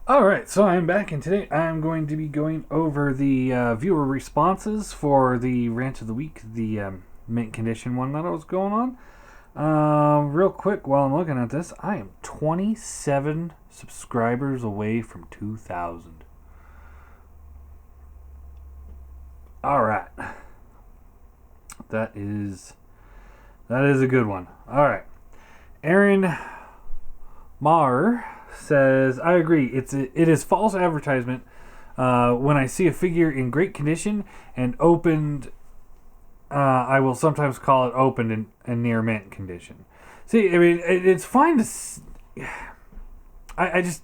Alright, so I'm back, and today I'm going to be going over the viewer responses for the Rant of the Week, the mint condition one that I was going on. Real quick, while I'm looking at this, I am 27 subscribers away from 2,000. Alright. That is a good one. Alright. Aaron Marr says, I agree. It is false advertisement when I see a figure in great condition and opened. I will sometimes call it opened and near mint condition. See, I mean, it's fine to. I just,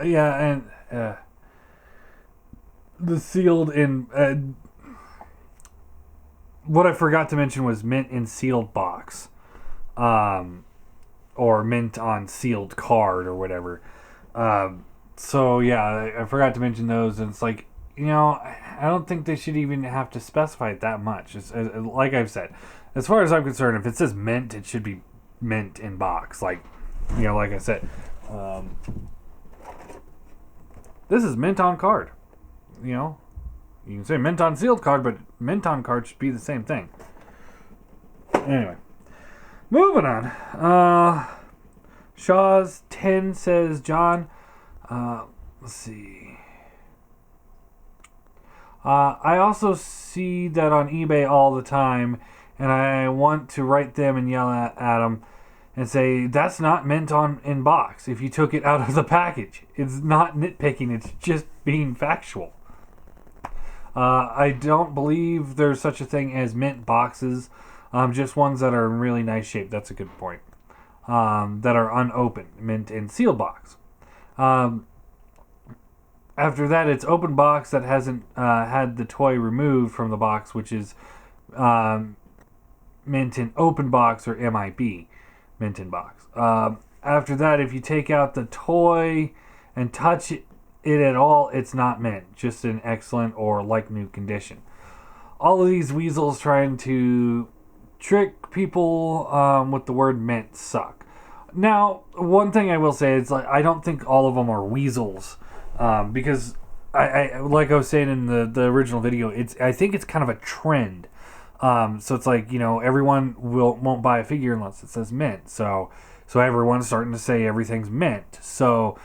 yeah, and the sealed in. What I forgot to mention was mint in sealed box. Or mint on sealed card or whatever. So yeah, I forgot to mention those, and it's like, I don't think they should even have to specify it that much. Like I've said, as far as I'm concerned, if it says mint, it should be mint in box. Like I said, this is mint on card. You can say mint on sealed card, but mint on card should be the same thing. Anyway. Moving on. Shaw's 10 says, John, let's see. I also see that on eBay all the time, and I want to write them and yell at them and say, that's not mint on in box if you took it out of the package. It's not nitpicking, it's just being factual. I don't believe there's such a thing as mint boxes. Just ones that are in really nice shape. That's a good point. That are unopened, mint in sealed box. After that, it's open box that hasn't had the toy removed from the box, which is mint in open box, or MIB, mint in box. After that, if you take out the toy and touch it at all, it's not mint, just in excellent or like new condition. All of these weasels trying to trick people with the word mint suck. Now, one thing I will say is, like, I don't think all of them are weasels, because I like I was saying in the original video, I think it's kind of a trend. So it's like, everyone won't buy a figure unless it says mint. So everyone's starting to say everything's mint. So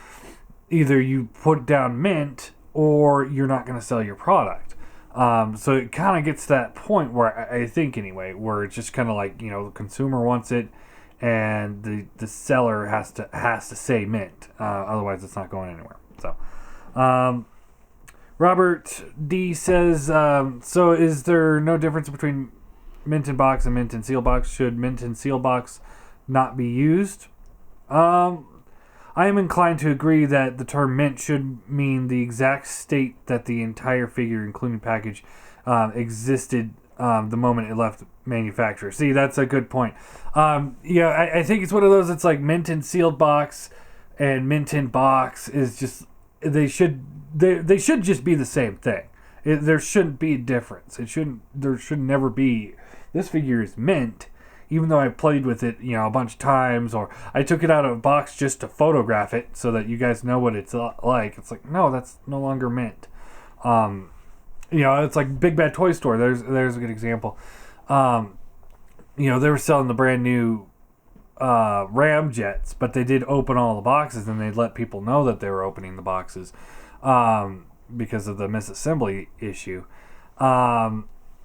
either you put down mint or you're not going to sell your product. So it kind of gets to that point where I think anyway, where it's just kind of like, the consumer wants it and the seller has to say mint. Otherwise it's not going anywhere. So, Robert D says, so is there no difference between mint in box and mint in seal box? Should mint in seal box not be used? I am inclined to agree that the term mint should mean the exact state that the entire figure, including package, existed the moment it left manufacturer. See, that's a good point. I think it's one of those. It's like mint in sealed box and mint in box is just they should just be the same thing. There shouldn't be a difference. There should never be. This figure is mint. Even though I played with it, a bunch of times, or I took it out of a box just to photograph it so that you guys know what it's like. It's like, no, that's no longer mint. It's like Big Bad Toy Store. There's a good example. They were selling the brand new Ram jets, but they did open all the boxes, and they'd let people know that they were opening the boxes because of the misassembly issue.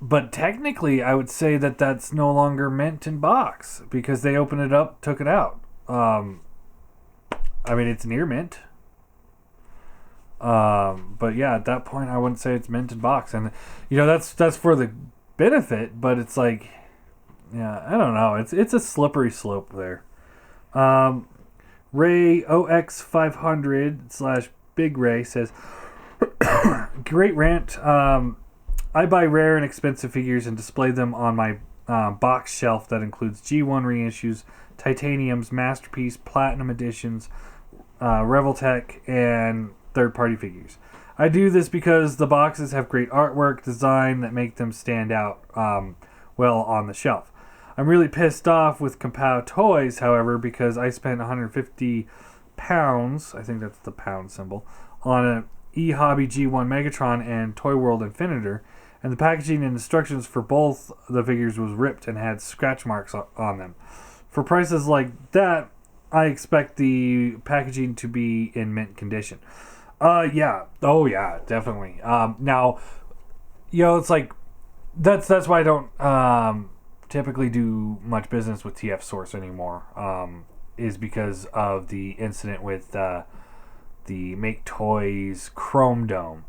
But technically, I would say that that's no longer mint in box because they opened it up, took it out. It's near mint. But yeah, at that point, I wouldn't say it's mint in box. And, that's for the benefit, but it's like, yeah, I don't know. It's a slippery slope there. Ray OX500 / Big Ray says, great rant. I buy rare and expensive figures and display them on my box shelf that includes G1 reissues, Titaniums, Masterpiece, Platinum Editions, Reveltech, and third-party figures. I do this because the boxes have great artwork, design that make them stand out well on the shelf. I'm really pissed off with Compow Toys, however, because I spent $150 pounds, I think that's the pound symbol, on an eHobby G1 Megatron and Toy World Infinitor, and the packaging and instructions for both the figures was ripped and had scratch marks on them. For prices like that, I expect the packaging to be in mint condition. Yeah. Oh, yeah, definitely. Now, it's like, that's why I don't typically do much business with TF Source anymore, is because of the incident with the Make Toys Chrome Dome.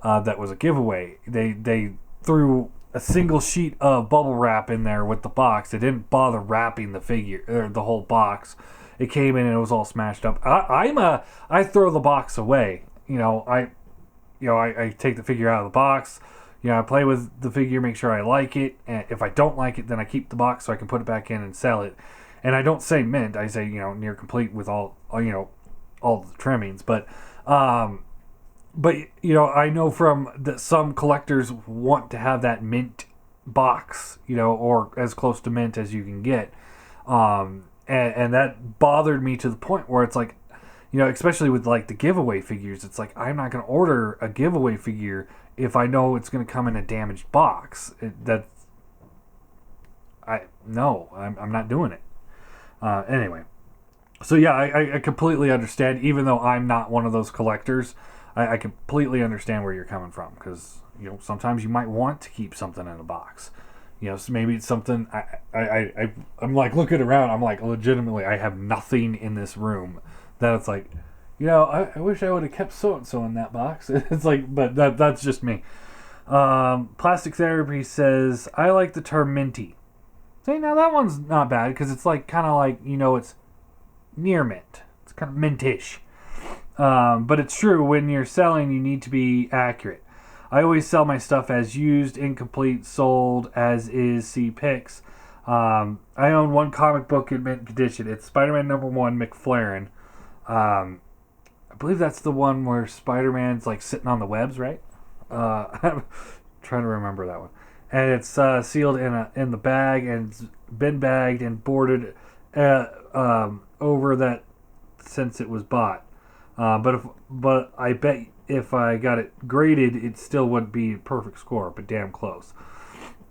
That was a giveaway. They threw a single sheet of bubble wrap in there with the box. They didn't bother wrapping the figure or the whole box. It came in and it was all smashed up. I throw the box away. I take the figure out of the box. I play with the figure, make sure I like it. And if I don't like it, then I keep the box so I can put it back in and sell it. And I don't say mint. I say near complete with all the trimmings. But I know that some collectors want to have that mint box, or as close to mint as you can get. And that bothered me to the point where it's like, especially with like the giveaway figures, it's like, I'm not going to order a giveaway figure if I know it's going to come in a damaged box. I'm not doing it. Anyway. So yeah, I completely understand, even though I'm not one of those collectors. I completely understand where you're coming from, because sometimes you might want to keep something in a box. So maybe it's something I'm like looking around. I'm like, legitimately, I have nothing in this room that it's like, I wish I would have kept so and so in that box. It's like, but that's just me. Plastic Therapy says, I like the term minty. See, now that one's not bad, because it's like kind of like it's near mint. It's kind of mintish. But it's true, when you're selling, you need to be accurate. I always sell my stuff as used, incomplete, sold, as is, see pics. I own one comic book in mint condition. It's Spider-Man #1 McFlaren. I believe that's the one where Spider-Man's like sitting on the webs, right? I'm trying to remember that one. And it's sealed in the bag, and it's been bagged and boarded over that since it was bought. But I bet if I got it graded, it still wouldn't be a perfect score, but damn close.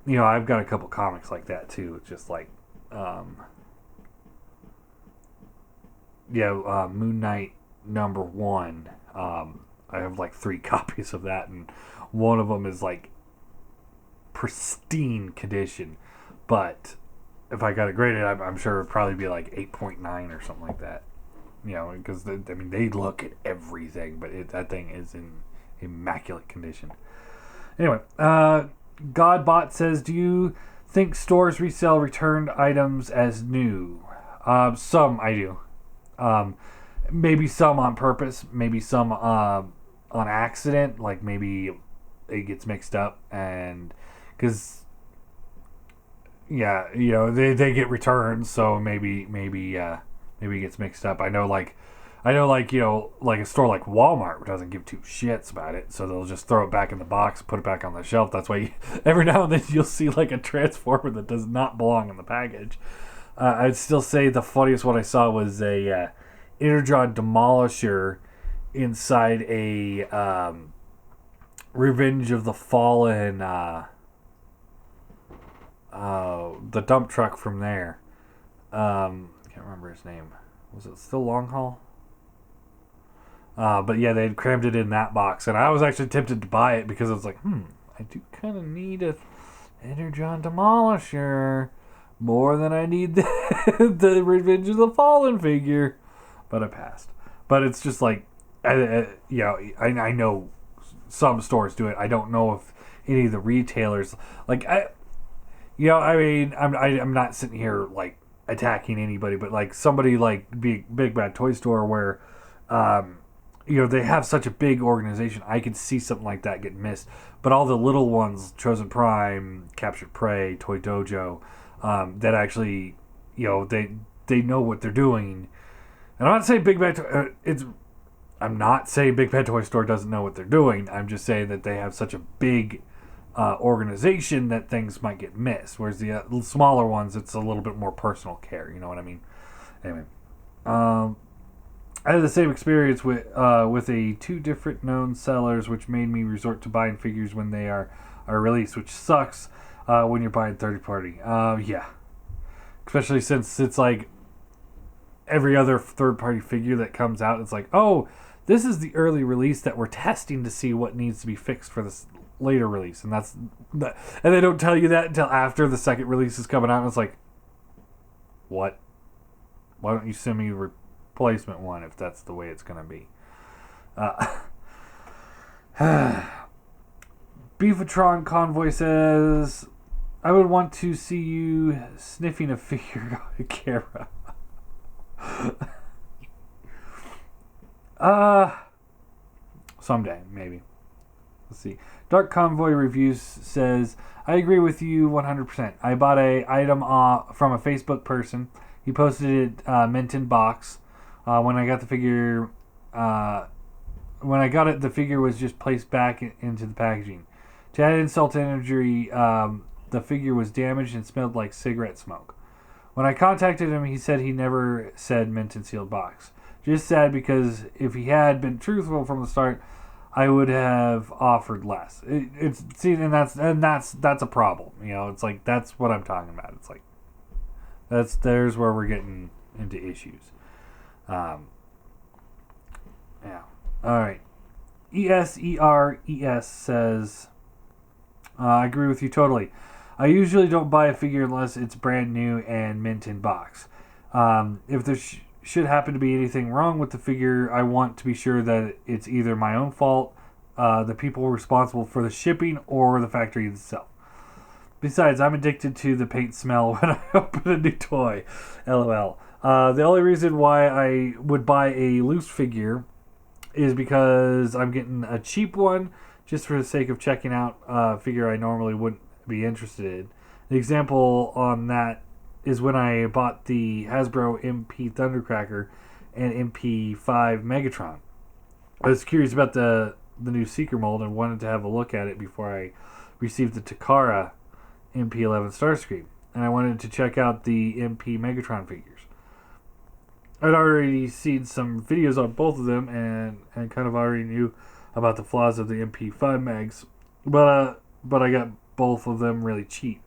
I've got a couple comics like that too. It's just like, Moon Knight #1. I have like 3 copies of that, and one of them is like pristine condition. But if I got it graded, I'm sure it'd probably be like 8.9 or something like that. Because they look at everything, but that thing is in immaculate condition. Anyway, Godbot says, do you think stores resell returned items as new? Some I do. Maybe some on purpose, maybe some on accident, like maybe it gets mixed up, and because they get returned, so maybe it gets mixed up. I know like a store like Walmart doesn't give two shits about it, so they'll just throw it back in the box, put it back on the shelf. That's why every now and then you'll see like a Transformer that does not belong in the package. I'd still say the funniest one I saw was a Energon Demolisher inside a Revenge of the Fallen, the dump truck from there. Can't remember his name. Was it still Long Haul? But yeah, they had crammed it in that box, and I was actually tempted to buy it because I was like, I do kind of need a Energon Demolisher more than I need the Revenge of the Fallen figure, but I passed. But it's just like, I know some stores do it. I don't know if any of the retailers, like, I'm not sitting here like attacking anybody, but like somebody like Big Bad Toy Store where they have such a big organization, I could see something like that get missed. But all the little ones, Chosen Prime, Captured Prey, Toy Dojo, that actually they know what they're doing. And I'm not saying I'm not saying Big Bad Toy Store doesn't know what they're doing. I'm just saying that they have such a big organization that things might get missed, whereas the smaller ones, it's a little bit more personal care. You know what I mean? Anyway, I had the same experience with a two different known sellers, which made me resort to buying figures when they are released, which sucks when you're buying third party. Yeah, especially since it's like every other third party figure that comes out, it's like, oh, this is the early release that we're testing to see what needs to be fixed for this later release, and and they don't tell you that until after the second release is coming out. And it's like, what? Why don't you send me a replacement one if that's the way it's gonna be? Beefatron Convoy says, I would want to see you sniffing a figure on camera. Someday, maybe. Let's see. Dark Convoy Reviews says, I agree with you 100%. I bought a item from a Facebook person. He posted it mint in box. When I got the figure, when I got it, the figure was just placed back into the packaging. To add insult to injury, the figure was damaged and smelled like cigarette smoke. When I contacted him, he said he never said mint and sealed box. Just sad because if he had been truthful from the start, I would have offered less. That's a problem. You know, it's like that's what I'm talking about. It's like there's where we're getting into issues. Yeah. All right. ESERES says, I agree with you totally. I usually don't buy a figure unless it's brand new and mint in box. If there should happen to be anything wrong with the figure, I want to be sure that it's either my own fault, the people responsible for the shipping, or the factory itself. Besides, I'm addicted to the paint smell when I open a new toy. LOL. The only reason why I would buy a loose figure is because I'm getting a cheap one just for the sake of checking out a figure I normally wouldn't be interested in. The example on that is when I bought the Hasbro MP Thundercracker and MP5 Megatron. I was curious about the new Seeker mold and wanted to have a look at it before I received the Takara MP11 Starscream, and I wanted to check out the MP Megatron figures. I'd already seen some videos on both of them and kind of already knew about the flaws of the MP5 Megs, but I got both of them really cheap.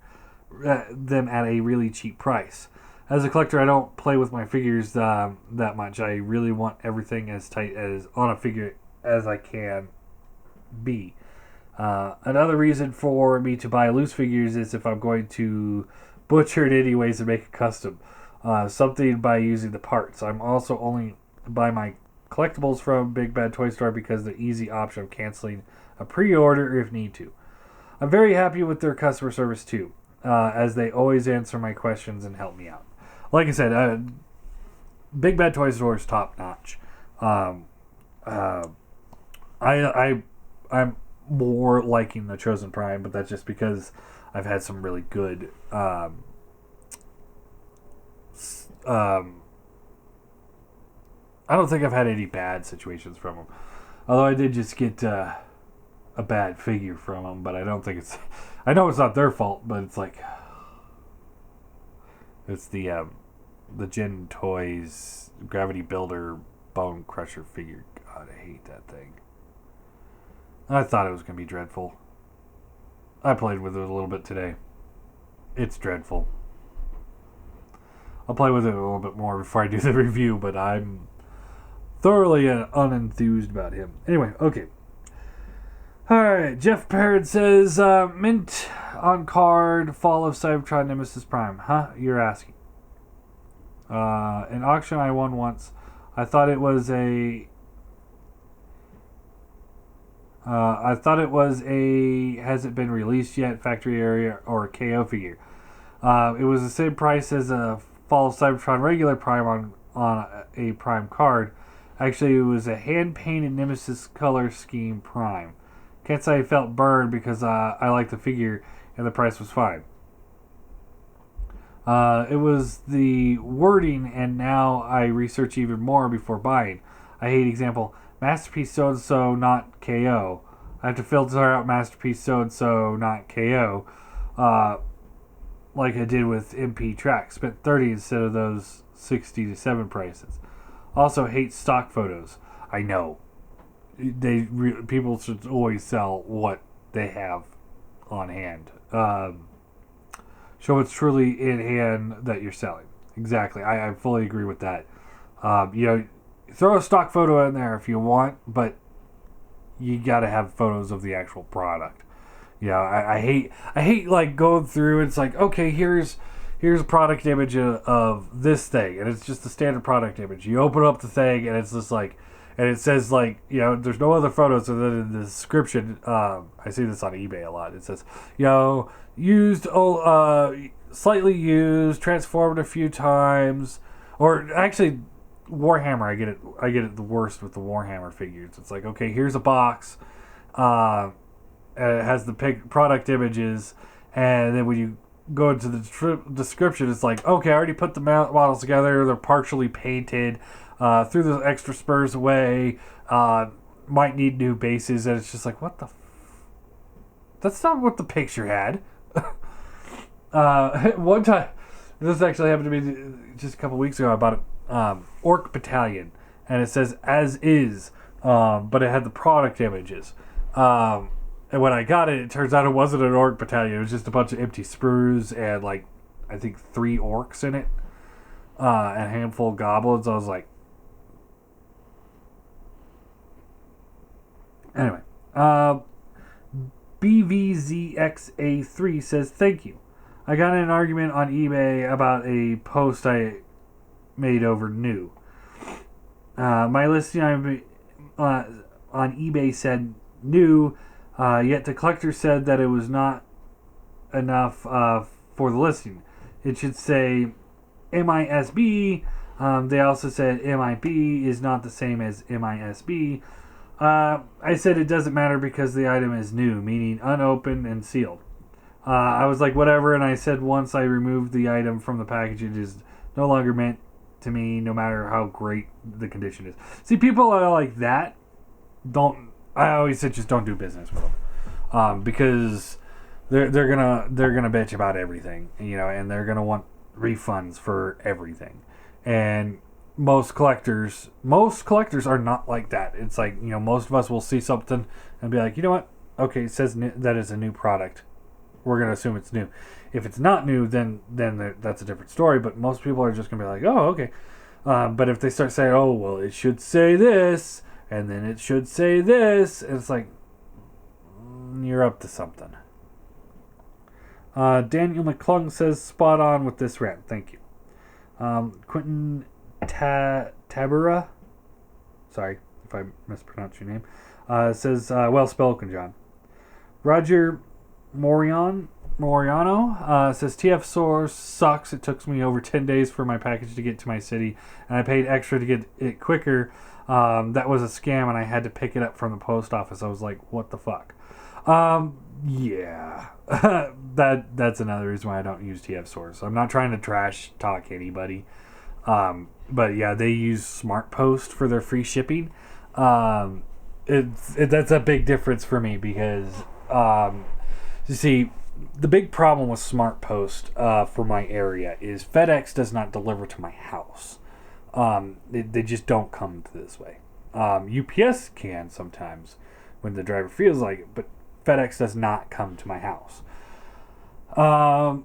Them at a really cheap price. As a collector, I don't play with my figures that much. I really want everything as tight as on a figure as I can be. Another reason for me to buy loose figures is if I'm going to butcher it anyways and make a custom. Something by using the parts. I'm also only buy my collectibles from Big Bad Toy Store because the easy option of canceling a pre-order if need to. I'm very happy with their customer service too, as they always answer my questions and help me out. Like I said, Big Bad Toy Store is top notch. I'm more liking the Chosen Prime, but that's just because I've had some really good I don't think I've had any bad situations from them. Although I did just get a bad figure from them, but I don't think it's... I know it's not their fault, but it's like... It's the Gen Toys Gravity Builder Bone Crusher figure. God, I hate that thing. I thought it was going to be dreadful. I played with it a little bit today. It's dreadful. I'll play with it a little bit more before I do the review, but I'm thoroughly unenthused about him. Anyway, okay. Alright, Jeff Parrott says, mint on card, Fall of Cybertron Nemesis Prime. Huh? You're asking. An auction I won once. I thought it was a... has it been released yet, factory area or KO figure. It was the same price as a Fall of Cybertron regular Prime on a Prime card. Actually, it was a hand-painted Nemesis color scheme Prime. Can't say I felt burned because I liked the figure and the price was fine. It was the wording, and now I research even more before buying. I hate example, Masterpiece so-and-so, not KO. I have to filter out Masterpiece so-and-so, not KO. Like I did with MP Track. Spent 30 instead of those 60 to 7 prices. Also hate stock photos. I know. People should always sell what they have on hand. Show what's truly in hand that you're selling. Exactly. I fully agree with that. Throw a stock photo in there if you want, but you got to have photos of the actual product. I hate like going through. It's like, okay, here's a product image of this thing, and it's just the standard product image. You open up the thing, and it's just like, and it says like, there's no other photos, and then in the description, I see this on eBay a lot. It says, used, slightly used, transformed a few times, or actually, Warhammer. I get it the worst with the Warhammer figures. It's like, okay, here's a box. It has the product images, and then when you go into the description, it's like, okay, I already put the models together. They're partially painted. Threw the extra spurs away. Might need new bases, and it's just like, what the? That's not what the picture had. One time, this actually happened to me just a couple weeks ago. I bought an Orc Battalion, and it says as is, but it had the product images. And when I got it, it turns out it wasn't an Orc Battalion. It was just a bunch of empty sprues and, like, I think 3 orcs in it. And a handful of goblins. I was like... Anyway. BVZXA3 says, thank you. I got in an argument on eBay about a post I made over new. My listing on eBay said new... yet the collector said that it was not enough for the listing. It should say MISB. They also said MIB is not the same as MISB. I said it doesn't matter because the item is new, meaning unopened and sealed. I was like, whatever, and I said once I removed the item from the package, it is no longer meant to me, no matter how great the condition is. See, people are like that. I always say just don't do business with them, because they're gonna bitch about everything, and they're gonna want refunds for everything. And most collectors are not like that. It's like, most of us will see something and be like, you know what? Okay, it says that is a new product. We're gonna assume it's new. If it's not new, then that's a different story. But most people are just gonna be like, oh, okay. But if they start saying, oh, well, it should say this. And then it should say this. It's like, you're up to something. Daniel McClung says, spot on with this rant. Thank you. Quentin Tabura, sorry if I mispronounced your name, says, well spoken, John. Roger Moriano says, TF Source sucks. It took me over 10 days for my package to get to my city, and I paid extra to get it quicker. That was a scam, and I had to pick it up from the post office. I was like, what the fuck? Yeah. That's another reason why I don't use TF Source. I'm not trying to trash talk anybody. But yeah, they use Smart Post for their free shipping. That's a big difference for me because, you see, the big problem with Smart Post, for my area is FedEx does not deliver to my house. They just don't come this way. UPS can sometimes when the driver feels like it, but FedEx does not come to my house. FedEx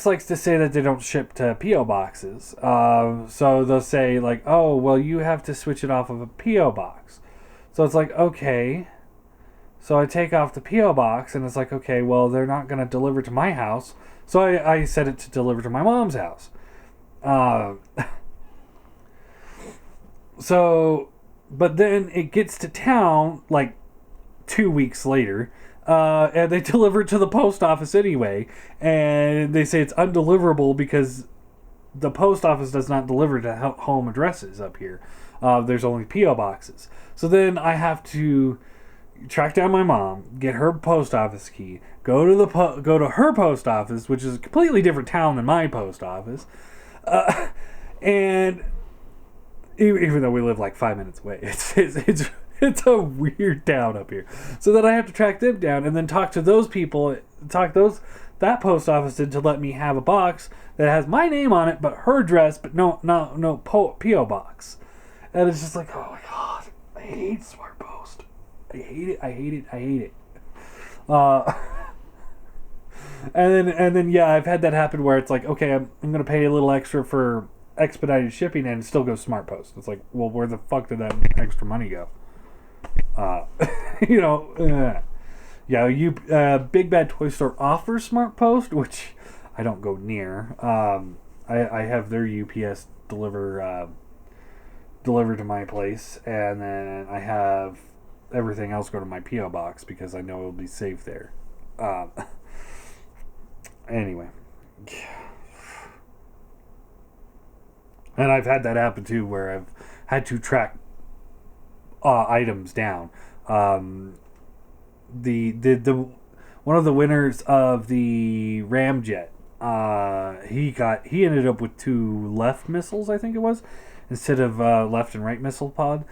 likes to say that they don't ship to P.O. boxes. So they'll say like, oh, well, you have to switch it off of a P.O. box. So it's like, okay. So I take off the P.O. box and it's like, okay, well, they're not going to deliver to my house. So I set it to deliver to my mom's house. But then it gets to town like 2 weeks later, and they deliver it to the post office anyway, and they say it's undeliverable because the post office does not deliver to home addresses up here. There's only P.O. boxes. So then I have to track down my mom, get her post office key, go to her post office, which is a completely different town than my post office, and even though we live like 5 minutes away, it's a weird town up here. So then I have to track them down and then talk to those people, talk those that post office did to let me have a box that has my name on it, but her address, but no P.O. box. And it's just like, oh my god, I hate Smart Post. I hate it. I hate it. I hate it. And then yeah, I've had that happen where it's like, okay, I'm gonna pay a little extra for expedited shipping, and it still goes Smart Post. It's like, well, where the fuck did that extra money go? You know, yeah. Big Bad Toy Store offers Smart Post, which I don't go near. I have their UPS deliver to my place, and then I have everything else go to my P.O. box because I know it'll be safe there. Anyway. And I've had that happen too, where I've had to track items down. The one of the winners of the Ramjet, he ended up with 2 left missiles, I think it was, instead of left and right missile pod.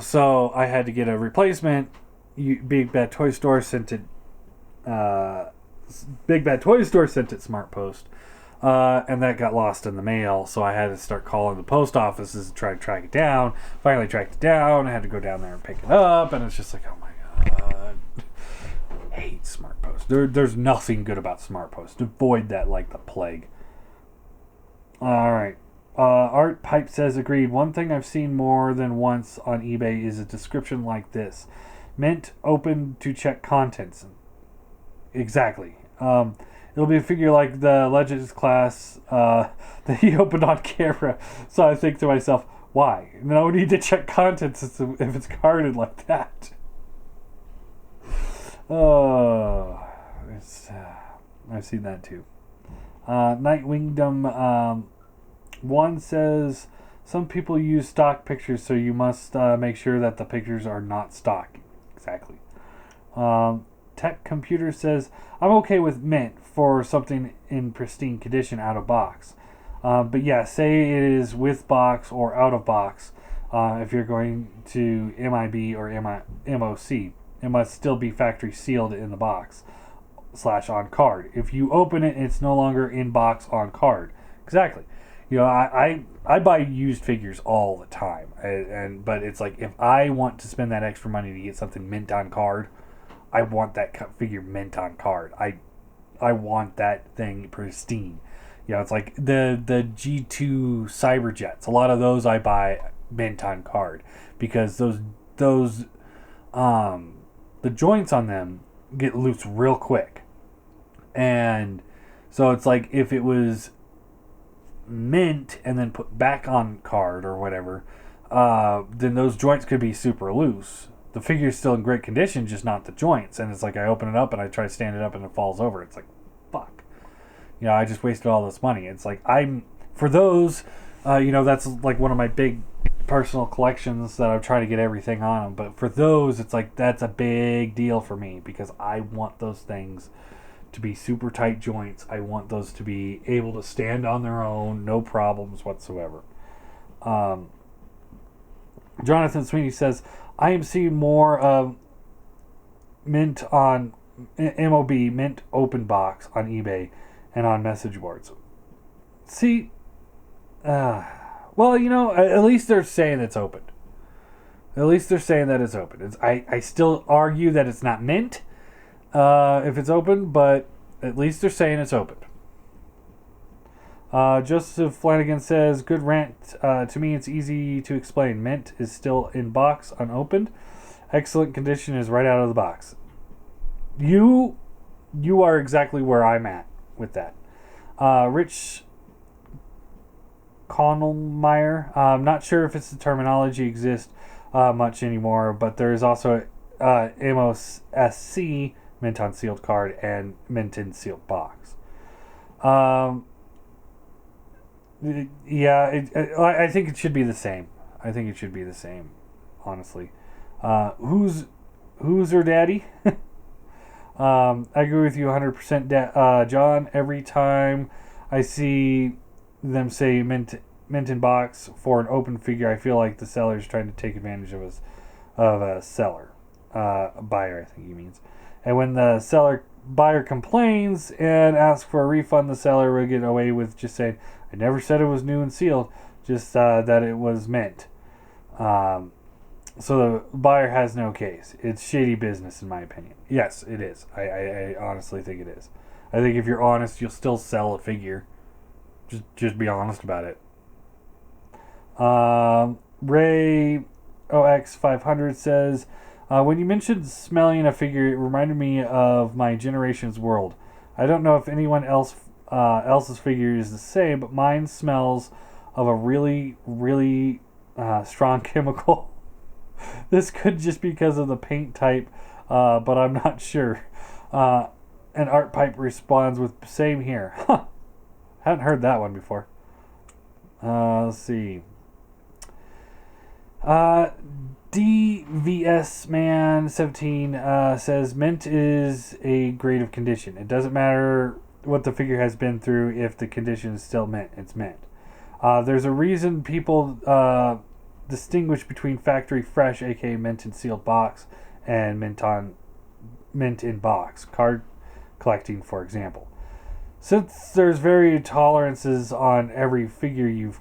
So I had to get a replacement. Big Bad Toy Store sent it. Big Bad Toy Store sent it Smart Post, and that got lost in the mail. So I had to start calling the post offices to try to track it down. Finally tracked it down. I had to go down there and pick it up, and it's just like, oh my god, I hate Smart Post. There's nothing good about Smart Post. Avoid that like the plague. All right. Art Pipe says, agreed. One thing I've seen more than once on eBay is a description like this: mint open to check contents. Exactly. It'll be a figure like the Legends class that he opened on camera. So I think to myself, why? No need to check contents if it's carded like that. Oh, I've seen that too. Nightwingdom 1 says, some people use stock pictures, so you must make sure that the pictures are not stock. Exactly. Tech Computer says, I'm okay with mint for something in pristine condition out of box. But yeah, say it is with box or out of box. If you're going to MIB or MOC, it must still be factory sealed in the box / on card. If you open it, it's no longer in box on card. Exactly. You know, I buy used figures all the time, but it's like, if I want to spend that extra money to get something mint on card, I want that figure mint on card. I want that thing pristine. You know, it's like the G2 Cyberjets. A lot of those I buy mint on card because those the joints on them get loose real quick. And so it's like, if it was mint and then put back on card or whatever, then those joints could be super loose. The figure's still in great condition, just not the joints. And it's like, I open it up and I try to stand it up and it falls over. It's like, fuck. You know, I just wasted all this money. It's like, for those, you know, that's like one of my big personal collections that I'm trying to get everything on them. But for those, it's like, that's a big deal for me because I want those things to be super tight joints. I want those to be able to stand on their own, no problems whatsoever. Jonathan Sweeney says, I am seeing more of mint on MOB, mint open box on eBay and on message boards. See, well, you know, at least they're saying it's open. At least they're saying that it's open. I still argue that it's not mint if it's open, but at least they're saying it's open. Joseph Flanagan says, good rant. To me, it's easy to explain. Mint is still in box, unopened. Excellent condition is right out of the box. You are exactly where I'm at with that. Rich Connellmeyer. I'm not sure if it's the terminology exists much anymore, but there is also MOSC, mint on sealed card, and mint in sealed box. Yeah, I think it should be the same. I think it should be the same, honestly. Who's her daddy? I agree with you 100%, John. Every time I see them say mint in box for an open figure, I feel like the seller's trying to take advantage of a seller. A buyer, I think he means. And when the buyer complains and asks for a refund, the seller will get away with just saying, "I never said it was new and sealed, just that it was mint." So the buyer has no case. It's shady business, in my opinion. Yes, it is. I honestly think it is. I think if you're honest, you'll still sell a figure. Just be honest about it. Ray OX500 says, when you mentioned smelling a figure, it reminded me of my generation's world. I don't know if anyone else's figure is the same, but mine smells of a really, really strong chemical. This could just be because of the paint type, but I'm not sure. And Art Pipe responds with, same here. Huh. Hadn't heard that one before. Let's see. DVS Man 17 says, mint is a grade of condition. It doesn't matter what the figure has been through if the condition is still mint. It's mint. There's a reason people distinguish between factory fresh, aka mint in sealed box, and mint in box. Card collecting, for example. Since there's varied tolerances on every figure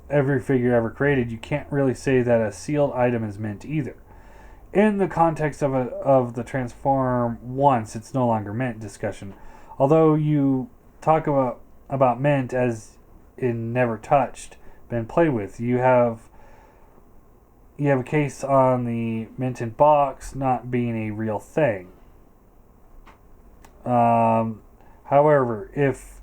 ever created, you can't really say that a sealed item is mint either. In the context of the transform once, it's no longer mint discussion. Although you talk about mint as in never touched, been played with, you have a case on the mint in box not being a real thing. However, if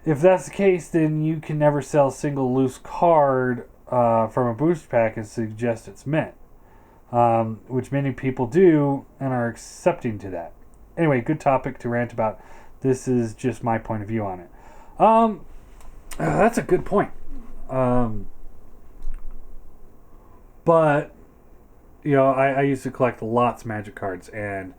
that's the case, then you can never sell a single loose card from a booster pack and suggest it's mint, which many people do and are accepting to that. Anyway, good topic to rant about. This is just my point of view on it. That's a good point. But, I used to collect lots of Magic cards, and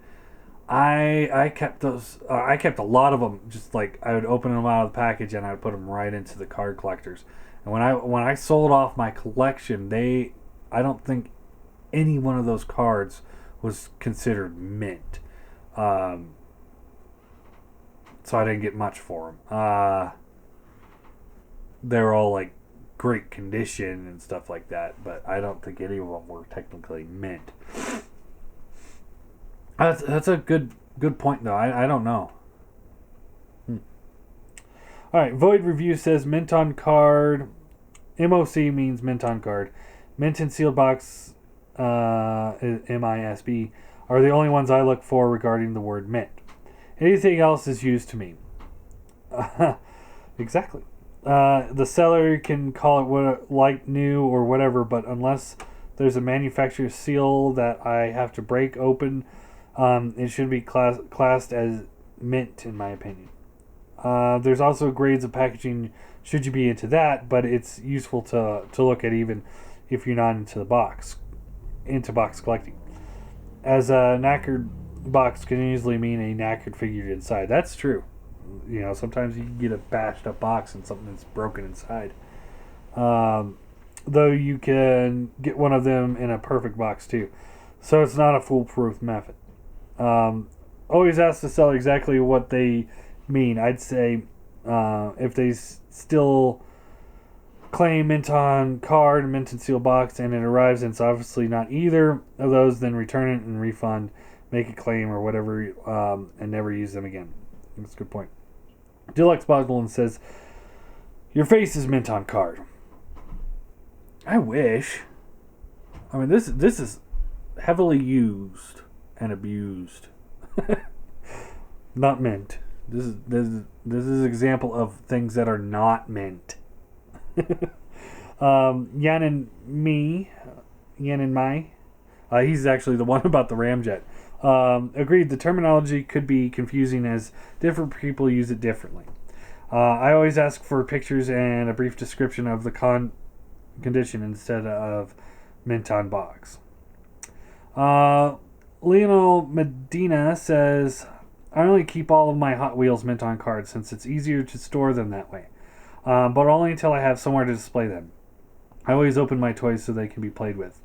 I kept those. I kept a lot of them. Just like I would open them out of the package and I'd put them right into the card collectors. And when I sold off my collection, I don't think any one of those cards was considered mint. So I didn't get much for them. They were all like great condition and stuff like that, but I don't think any of them were technically mint. That's a good point though. I don't know. All right, Void Review says mint on card. MOC means mint on card. Mint and sealed box, MISB, are the only ones I look for regarding the word mint. Anything else is used to mean. Exactly. The seller can call it like new or whatever, but unless there's a manufacturer's seal that I have to break open, it should be classed as mint, in my opinion. There's also grades of packaging should you be into that, but it's useful to look at even if you're not into box collecting. As a knackered box can easily mean a knackered figure inside. That's true. Sometimes you can get a bashed up box and something that's broken inside. Though you can get one of them in a perfect box too. So it's not a foolproof method. Always ask the seller exactly what they mean. I'd say if they still claim mint on card, mint and seal box, and it arrives and it's obviously not either of those, then return it and refund, make a claim or whatever, and never use them again. That's a good point. Deluxe Boglin says, your face is mint on card. I wish. I mean, this is heavily used and abused. Not mint. This is an example of things that are not mint. Yan and Mai. He's actually the one about the ramjet. Agreed, the terminology could be confusing as different people use it differently. I always ask for pictures and a brief description of the condition instead of mint on box. Lionel Medina says, I only keep all of my Hot Wheels mint on cards since it's easier to store them that way. But only until I have somewhere to display them. I always open my toys so they can be played with.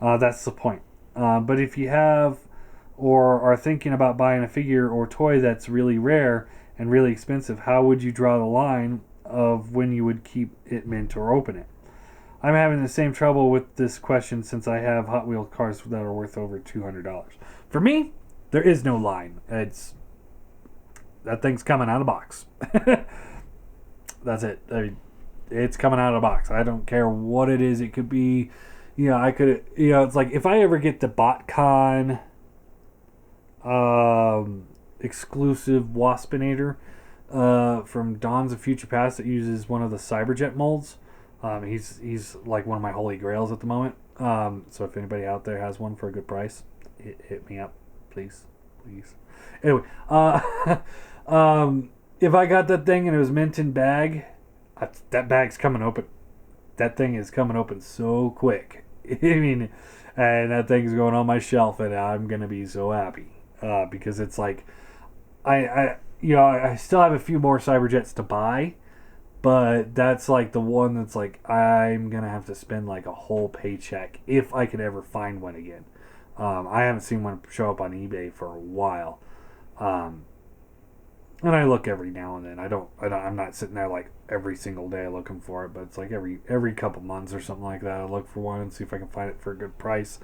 That's the point. But if you have or are thinking about buying a figure or toy that's really rare and really expensive, how would you draw the line of when you would keep it mint or open it? I'm having the same trouble with this question since I have Hot Wheels cars that are worth over $200. For me, there is no line. That thing's coming out of the box. That's it. I mean, it's coming out of the box. I don't care what it is. It could be, I could, it's like if I ever get the BotCon exclusive Waspinator from Dawns of Future Past that uses one of the Cyberjet molds. He's like one of my holy grails at the moment. So if anybody out there has one for a good price, hit me up, please. Anyway, if I got that thing and it was mint in bag, that bag's coming open. That thing is coming open so quick. I mean, and that thing's going on my shelf, and I'm gonna be so happy because it's like, I still have a few more Cyberjets to buy. But that's like the one that's like I'm going to have to spend like a whole paycheck if I could ever find one again. I haven't seen one show up on eBay for a while. And I look every now and then. I'm not sitting there like every single day looking for it, but it's like every couple months or something like that. I look for one and see if I can find it for a good price.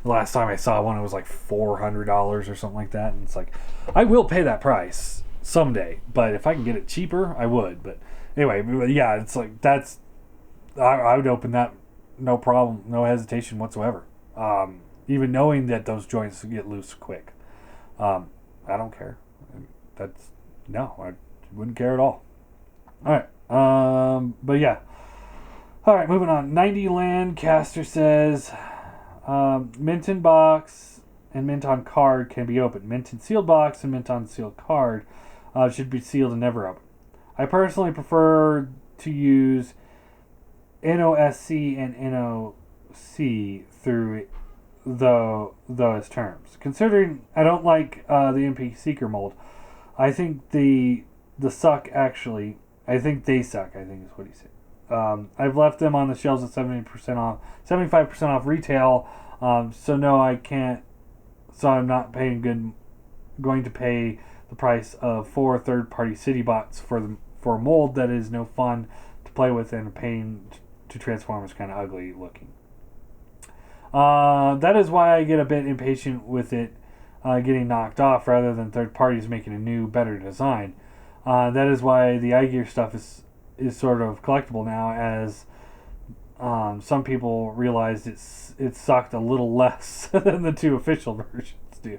The last time I saw one, it was like $400 or something like that. And it's like, I will pay that price someday, but if I can get it cheaper, I would. But anyway, yeah, it's like I would open that, no problem, no hesitation whatsoever. Even knowing that those joints get loose quick. I don't care. I wouldn't care at all. All right. But yeah. All right, moving on. 90 Lancaster says, mint in box and mint on card can be opened. Mint in sealed box and mint on sealed card should be sealed and never opened. I personally prefer to use NOSC and NOC through those terms. Considering I don't like the MP Seeker mold, I think the suck actually. I think they suck. I think is what he said. I've left them on the shelves at 70% off, 75% off retail. So no, I can't. So I'm not going to pay the price of 4 third-party city bots for a mold that is no fun to play with and a pain to transform is kind of ugly looking. That is why I get a bit impatient with it getting knocked off rather than third parties making a new, better design. That is why the iGear stuff is sort of collectible now, as some people realized it sucked a little less than the 2 official versions do.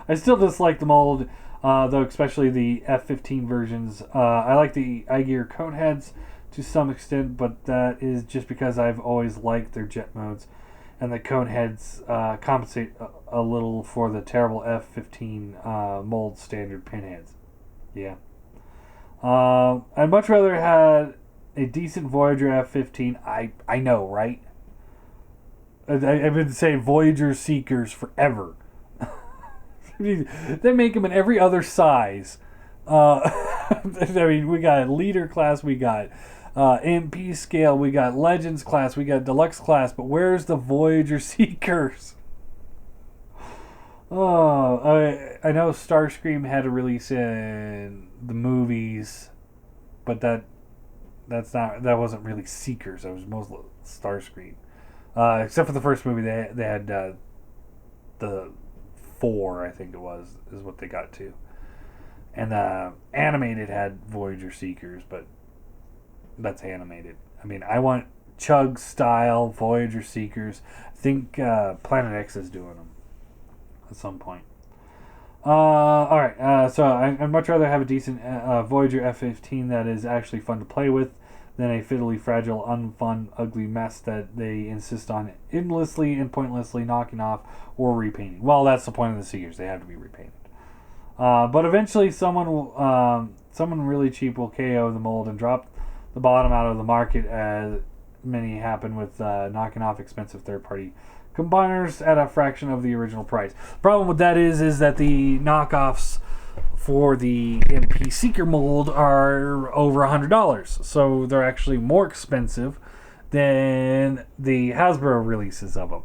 I still dislike the mold, though, especially the F-15 versions. I like the iGear cone heads to some extent, but that is just because I've always liked their jet modes, and the cone heads compensate a little for the terrible F-15 mold standard pinheads. Yeah. I'd much rather had a decent Voyager F-15. I know, right? I've been saying Voyager Seekers forever. They make them in every other size. I mean, we got leader class, we got MP scale, we got Legends class, we got Deluxe class, but where's the Voyager Seekers? Oh, I know Starscream had a release in the movies, but that wasn't really Seekers. That was mostly Starscream. Except for the first movie, they had the 4, I think it was, is what they got to. And animated had Voyager Seekers, but that's animated. I mean, I want Chug style Voyager Seekers. I think Planet X is doing them at some point. Alright, so I'd much rather have a decent Voyager F-15 that is actually fun to play with than a fiddly, fragile, unfun, ugly mess that they insist on endlessly and pointlessly knocking off or repainting. Well, that's the point of the Seekers. They have to be repainted. But eventually someone really cheap will KO the mold and drop the bottom out of the market, as many happen with knocking off expensive third-party combiners at a fraction of the original price. The problem with that is that the knockoffs for the MP Seeker mold are over $100. So they're actually more expensive than the Hasbro releases of them.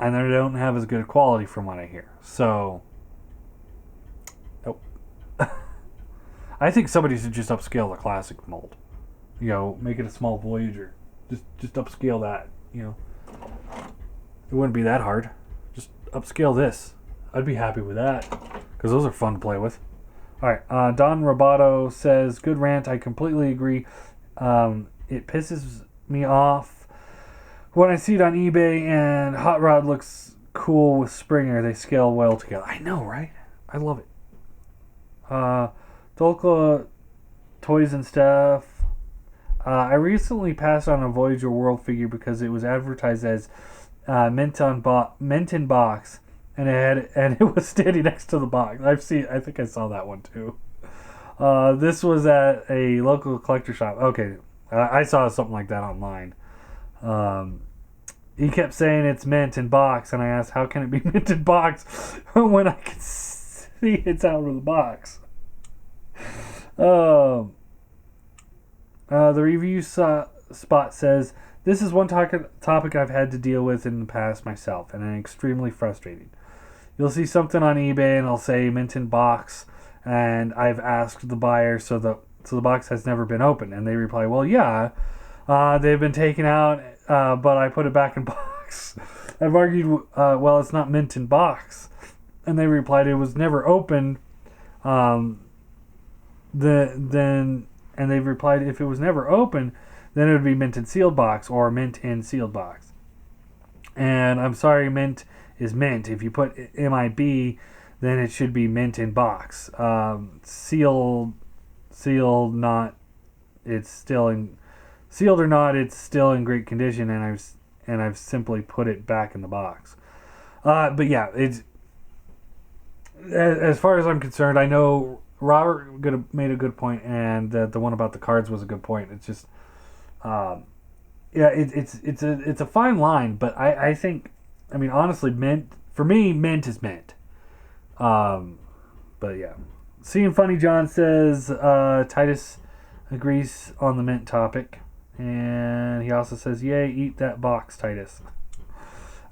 and they don't have as good quality from what I hear. So, nope. I think somebody should just upscale the classic mold. Make it a small Voyager. Just upscale that. It wouldn't be that hard. Just upscale this. I'd be happy with that because those are fun to play with. All right. Don Roboto says, "Good rant. I completely agree. It pisses me off when I see it on eBay and Hot Rod looks cool with Springer. They scale well together. I know, right? I love it. Dolka Toys and Stuff. I recently passed on a Voyager World figure because it was advertised as mint in box, and it was standing next to the box. I think I saw that one too. This was at a local collector shop. Okay, I saw something like that online. He kept saying it's mint in box, and I asked, how can it be mint in box when I can see it's out of the box? The review spot says, this is one topic I've had to deal with in the past myself, and it's extremely frustrating. You'll see something on eBay, and I'll say mint in box, and I've asked the buyer, so the box has never been opened, and they reply, well, yeah, they've been taken out, but I put it back in box. I've argued, well, it's not mint in box, and they replied it was never opened. And they've replied, if it was never open, then it would be mint in sealed box or mint in sealed box. And I'm sorry, mint is mint. If you put MIB, then it should be mint in box. Sealed not. It's still in sealed or not. It's still in great condition, and I've simply put it back in the box. But yeah, it's as far as I'm concerned, I know Robert made a good point, and the one about the cards was a good point. It's just, it's a fine line, but I think, honestly, mint for me, mint is mint. But yeah, seeing Funny John says Titus agrees on the mint topic, and he also says, "Yay, eat that box, Titus."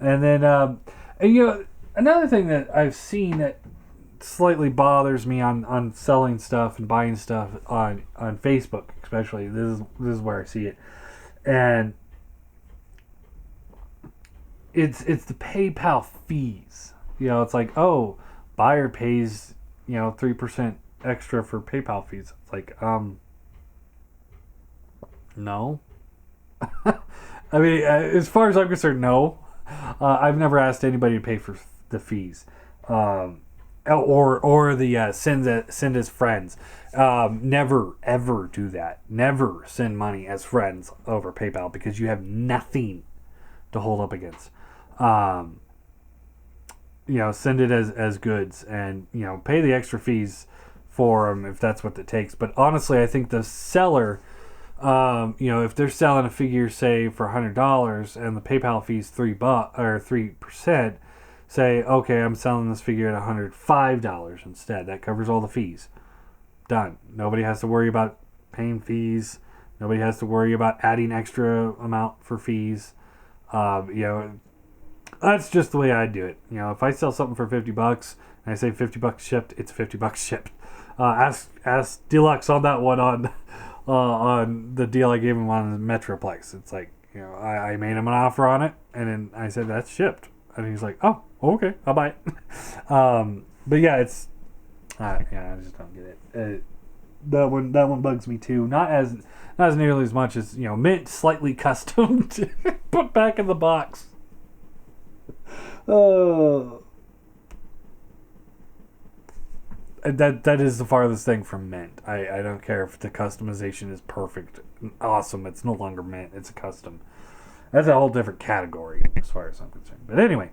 And then, another thing that I've seen that slightly bothers me on selling stuff and buying stuff on Facebook, especially. This is where I see it, and it's the PayPal fees. It's like, oh, buyer pays 3% extra for PayPal fees. It's like, no. As far as I'm concerned, no. I've never asked anybody to pay for the fees. Or the send as friends. Never ever do that. Never send money as friends over PayPal because you have nothing to hold up against. Send it as goods and pay the extra fees for them if that's what it takes. But honestly, I think the seller, if they're selling a figure say for $100 and the PayPal fee's $3 or 3%. Say, okay, I'm selling this figure at $105 instead. That covers all the fees. Done. Nobody has to worry about paying fees. Nobody has to worry about adding extra amount for fees. That's just the way I do it. If I sell something for $50 and I say $50 shipped, it's $50 shipped. Ask Deluxe on that one on the deal I gave him on the Metroplex. It's like, I made him an offer on it, and then I said that's shipped. And he's like, oh, okay, I'll buy it. But yeah, it's, I just don't get it. That one bugs me too. Not as nearly as much as mint slightly custom to put back in the box. That is the farthest thing from mint. I don't care if the customization is perfect, awesome. It's no longer mint. It's a custom. That's a whole different category as far as I'm concerned. But anyway.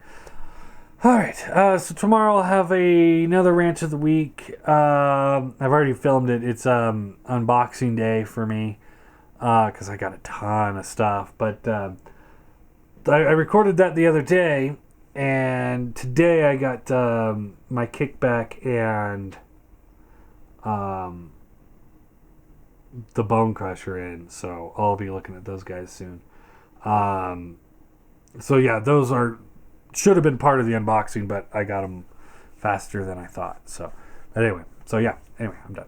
Alright. So tomorrow I'll have another rant of the week. I've already filmed it. It's unboxing day for me. Because I got a ton of stuff. But I recorded that the other day. And today I got my kickback and the Bone Crusher in. So I'll be looking at those guys soon. So yeah, those are should have been part of the unboxing, but I got them faster than I thought. So, but anyway, I'm done.